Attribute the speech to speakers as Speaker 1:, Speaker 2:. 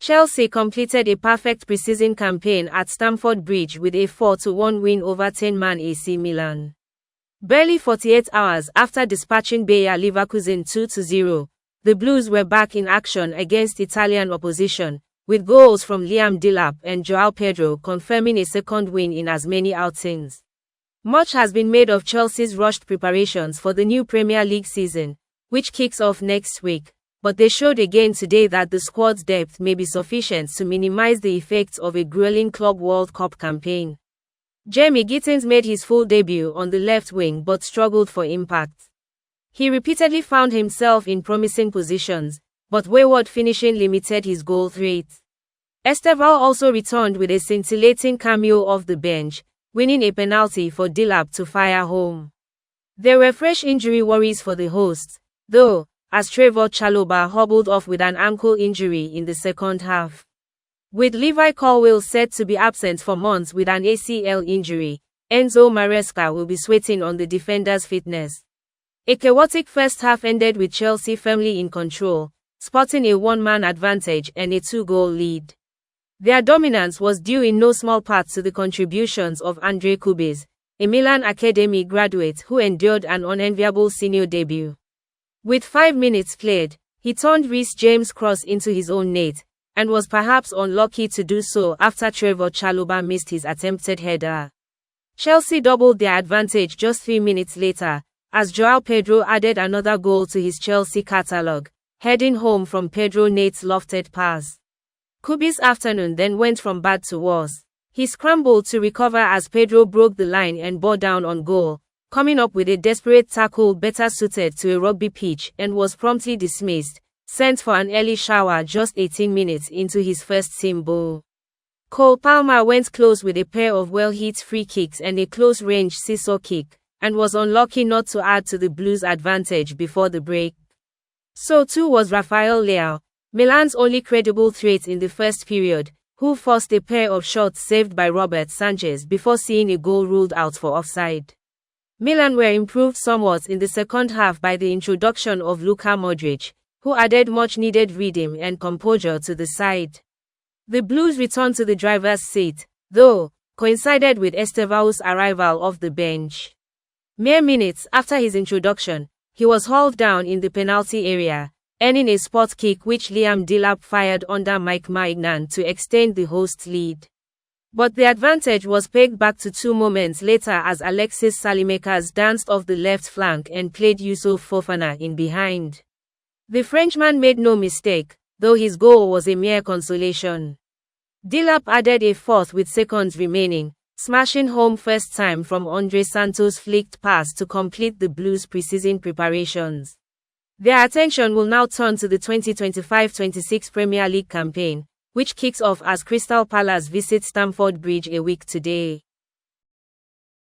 Speaker 1: Chelsea completed a perfect preseason campaign at Stamford Bridge with a 4-1 win over 10-man AC Milan. Barely 48 hours after dispatching Bayer Leverkusen 2-0, the Blues were back in action against Italian opposition, with goals from Liam Delap and João Pedro confirming a second win in as many outings. Much has been made of Chelsea's rushed preparations for the new Premier League season, which kicks off next week, but they showed again today that the squad's depth may be sufficient to minimize the effects of a grueling Club World Cup campaign. Jamie Gittins made his full debut on the left wing but struggled for impact. He repeatedly found himself in promising positions, but wayward finishing limited his goal threat. Esteval also returned with a scintillating cameo off the bench, winning a penalty for Delap to fire home. There were fresh injury worries for the hosts, though, as Trevoh Chalobah hobbled off with an ankle injury in the second half. With Levi Colwill said to be absent for months with an ACL injury, Enzo Maresca will be sweating on the defender's fitness. A chaotic first half ended with Chelsea firmly in control, spotting a one-man advantage and a two-goal lead. Their dominance was due in no small part to the contributions of André Kubis, a Milan Academy graduate who endured an unenviable senior debut. With 5 minutes played, he turned Reece James' cross into his own net, and was perhaps unlucky to do so after Trevoh Chalobah missed his attempted header. Chelsea doubled their advantage just 3 minutes later, as João Pedro added another goal to his Chelsea catalogue, heading home from Pedro Neto's lofted pass. Kubis' afternoon then went from bad to worse. He scrambled to recover as Pedro broke the line and bore down on goal, coming up with a desperate tackle better suited to a rugby pitch, and was promptly dismissed, sent for an early shower just 18 minutes into his first team goal. Cole Palmer went close with a pair of well-hit free kicks and a close-range seesaw kick, and was unlucky not to add to the Blues' advantage before the break. So too was Rafael Leao, Milan's only credible threat in the first period, who forced a pair of shots saved by Robert Sanchez before seeing a goal ruled out for offside. Milan were improved somewhat in the second half by the introduction of Luka Modric, who added much-needed rhythm and composure to the side. The Blues returned to the driver's seat, though, coincided with Esteval's arrival off the bench. Mere minutes after his introduction, he was hauled down in the penalty area, earning a spot kick which Liam Delap fired under Mike Maignan to extend the hosts' lead. But the advantage was pegged back to 2 moments later as Alexis Salimekas danced off the left flank and played Youssouf Fofana in behind. The Frenchman made no mistake, though his goal was a mere consolation. Delap added a fourth with seconds remaining, smashing home first time from Andre Santos' flicked pass to complete the Blues' preseason preparations. Their attention will now turn to the 2025-26 Premier League campaign, which kicks off as Crystal Palace visit Stamford Bridge a week today.